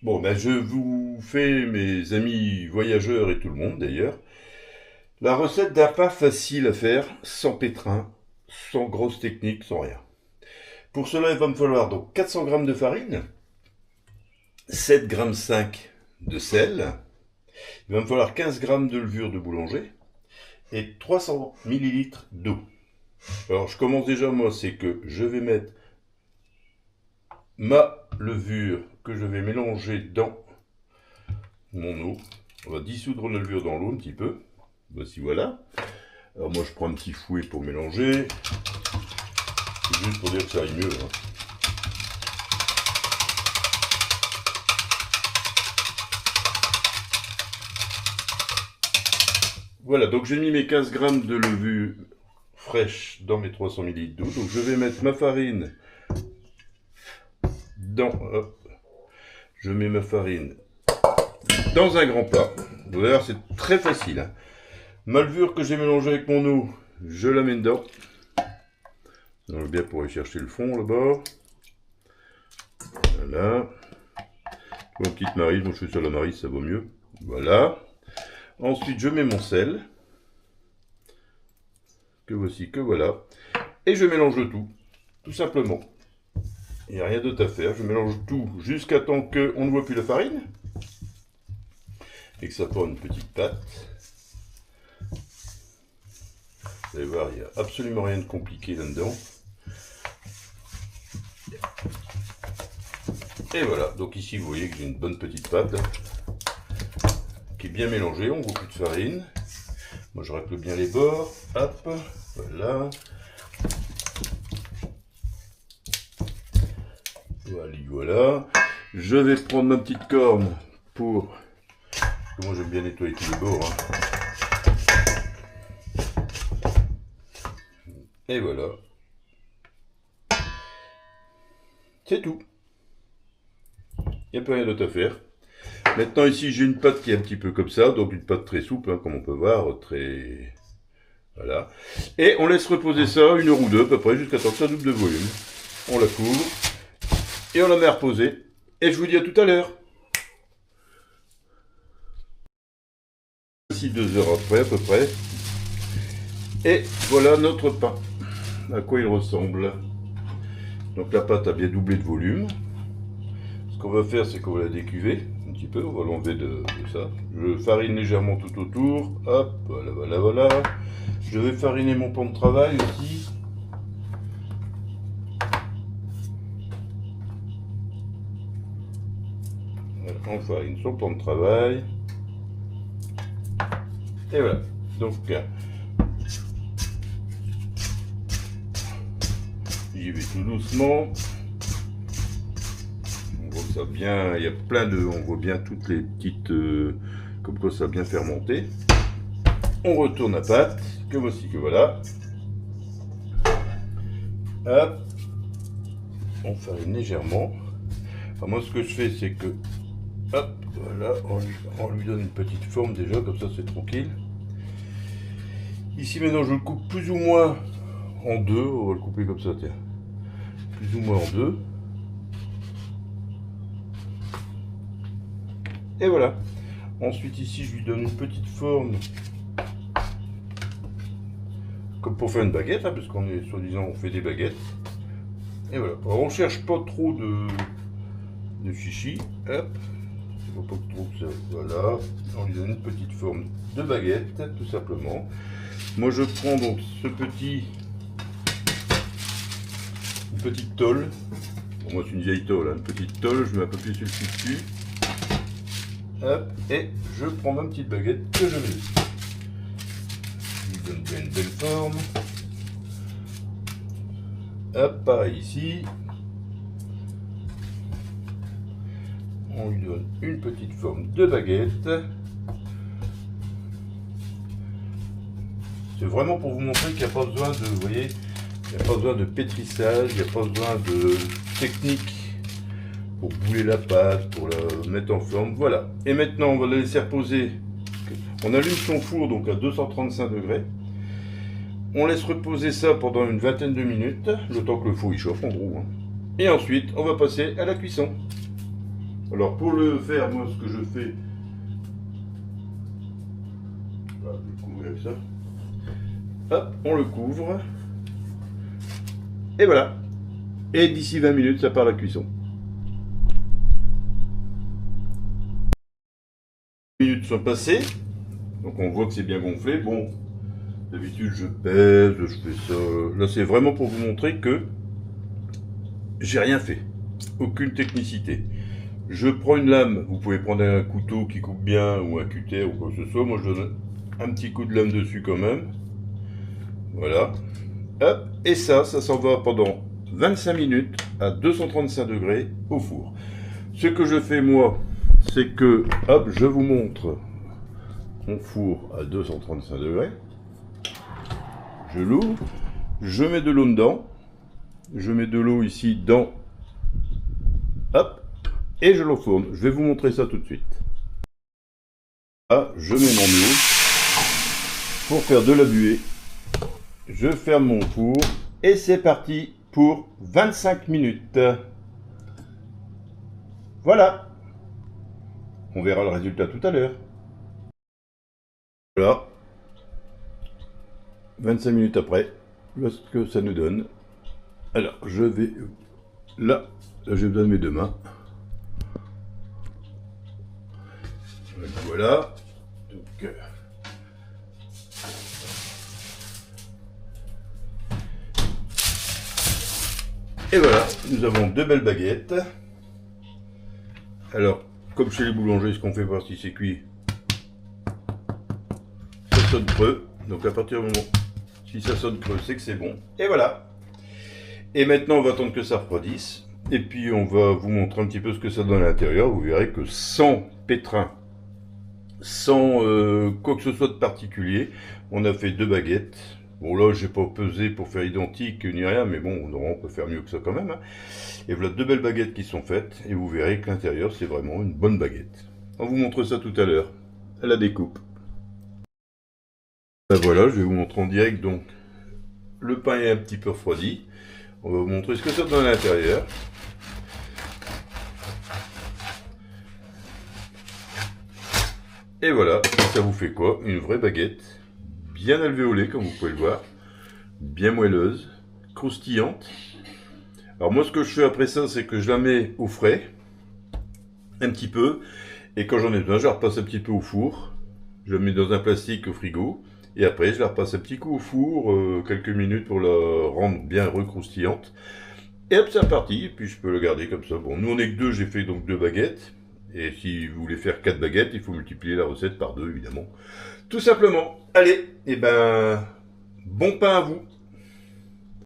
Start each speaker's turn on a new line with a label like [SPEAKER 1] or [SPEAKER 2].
[SPEAKER 1] Bon, ben je vous fais, mes amis voyageurs et tout le monde d'ailleurs, la recette d'un pain facile à faire, sans pétrin, sans grosse technique, sans rien. Pour cela, il va me falloir donc 400 grammes de farine, 7,5 g de sel, il va me falloir 15 grammes de levure de boulanger et 300 millilitres d'eau. Alors je commence déjà moi, c'est que je vais mettre ma levure que je vais mélanger dans mon eau. On va dissoudre la levure dans l'eau un petit peu. Voici, voilà. Alors moi je prends un petit fouet pour mélanger. C'est juste pour dire que ça aille mieux, hein. Voilà, donc j'ai mis mes 15 grammes de levure fraîche dans mes 300 ml d'eau. Donc je vais mettre ma farine dans... Hop, je mets ma farine dans un grand plat. Vous allez voir, c'est très facile, hein. Ma levure que j'ai mélangée avec mon eau, je la mets dedans. Je vais bien pour aller chercher le fond là-bas. Voilà. Pour une petite marise, moi je fais ça à la marise, ça vaut mieux. Voilà. Ensuite, je mets mon sel. Que voici, que voilà. Et je mélange le tout simplement. Il n'y a rien d'autre à faire. Je mélange tout jusqu'à temps qu'on ne voit plus la farine. Et que ça forme une petite pâte. Vous allez voir, il n'y a absolument rien de compliqué là-dedans. Et voilà, donc ici vous voyez que j'ai une bonne petite pâte qui est bien mélangée, on ne voit plus de farine. Moi je racle bien les bords, hop, voilà. Voilà. Je vais prendre ma petite corne pour... Moi j'aime bien nettoyer tous les bords, hein. Et voilà. C'est tout. Il n'y a pas rien d'autre à faire. Maintenant ici j'ai une pâte qui est un petit peu comme ça, donc une pâte très souple, hein, comme on peut voir, très... Voilà. Et on laisse reposer ça 1 heure ou 2 à peu près, jusqu'à temps que ça double de volume. On la couvre, et on la met à reposer. Et je vous dis à tout à l'heure. Voici 2 heures après à peu près. Et voilà notre pain. À quoi il ressemble. Donc la pâte a bien doublé de volume. Ce qu'on va faire, c'est qu'on va la décuver un petit peu, on va l'enlever de ça. Je farine légèrement tout autour, hop, voilà, voilà, voilà. Je vais fariner mon pan de travail aussi. Voilà, on farine son pan de travail. Et voilà, donc j'y vais tout doucement. Ça bien, il y a plein de, on voit bien toutes les petites, comme quoi ça a bien fermenté. On retourne la pâte, que voici, que voilà. Hop, on farine légèrement. Enfin, moi ce que je fais c'est que, hop, voilà, on lui donne une petite forme déjà, comme ça c'est tranquille. Ici maintenant je le coupe plus ou moins en deux, on va le couper comme ça, tiens. Plus ou moins en deux. Et voilà. Ensuite ici je lui donne une petite forme comme pour faire une baguette, hein, parce qu'on est soi-disant on fait des baguettes. Et voilà. Alors on cherche pas trop de chichi. Hop. Il ne faut pas trop que ça. Voilà. On lui donne une petite forme de baguette, tout simplement. Moi je prends donc ce petit, une petite tôle. Bon, moi c'est une vieille tôle, hein, une petite tôle, je mets un peu plus dessus. Hop, et je prends ma petite baguette que je mets. Je lui donne bien une belle forme. Hop, pareil ici. On lui donne une petite forme de baguette. C'est vraiment pour vous montrer qu'il n'y a pas besoin de, vous voyez, il n'y a pas besoin de pétrissage, il n'y a pas besoin de technique pour bouler la pâte, pour la mettre en forme. Voilà. Et maintenant, on va la laisser reposer. On allume son four donc à 235 degrés. On laisse reposer ça pendant une vingtaine de minutes, le temps que le four il chauffe en gros, hein. Et ensuite, on va passer à la cuisson. Alors pour le faire, moi ce que je fais, voilà, je le couvre avec ça. Hop, on le couvre. Et voilà. Et d'ici 20 minutes, ça part à la cuisson. 20 minutes sont passées. Donc on voit que c'est bien gonflé. Bon, d'habitude je pèse, je fais ça. Là c'est vraiment pour vous montrer que j'ai rien fait. Aucune technicité. Je prends une lame, vous pouvez prendre un couteau qui coupe bien ou un cutter ou quoi que ce soit. Moi je donne un petit coup de lame dessus quand même. Voilà. Hop, et ça s'en va pendant 25 minutes à 235 degrés au four. Ce que je fais moi, c'est que, hop, je vous montre mon four à 235 degrés. Je l'ouvre, je mets de l'eau dedans, je mets de l'eau ici dans, hop, et je l'enfourne. Je vais vous montrer ça tout de suite. Là, je mets mon eau pour faire de la buée. Je ferme mon four et c'est parti pour 25 minutes. Voilà. On verra le résultat tout à l'heure. Voilà. 25 minutes après, voilà ce que ça nous donne. Alors, je vais... Là, je donne mes deux mains. Voilà. Donc... Et voilà, nous avons deux belles baguettes. Alors, comme chez les boulangers, ce qu'on fait voir si c'est cuit, ça sonne creux. Donc à partir du moment, si ça sonne creux, c'est que c'est bon. Et voilà. Et maintenant, on va attendre que ça refroidisse. Et puis, on va vous montrer un petit peu ce que ça donne à l'intérieur. Vous verrez que sans pétrin, sans quoi que ce soit de particulier, on a fait deux baguettes. Bon là, j'ai pas pesé pour faire identique ni rien, mais bon, on peut faire mieux que ça quand même. Hein. Et voilà deux belles baguettes qui sont faites, et vous verrez que l'intérieur, c'est vraiment une bonne baguette. On vous montre ça tout à l'heure, à la découpe. Ben voilà, je vais vous montrer en direct, donc, le pain est un petit peu refroidi. On va vous montrer ce que ça donne à l'intérieur. Et voilà, ça vous fait quoi? Une vraie baguette. Bien alvéolée, comme vous pouvez le voir, bien moelleuse, croustillante. Alors moi, ce que je fais après ça, c'est que je la mets au frais, un petit peu, et quand j'en ai besoin, je la repasse un petit peu au four. Je la mets dans un plastique au frigo, et après, je la repasse un petit coup au four, quelques minutes pour la rendre bien recroustillante. Et hop, c'est reparti, et puis je peux le garder comme ça. Bon, nous on est que deux, j'ai fait donc deux baguettes. Et si vous voulez faire 4 baguettes, il faut multiplier la recette par 2, évidemment. Tout simplement. Allez, et ben, bon pain à vous.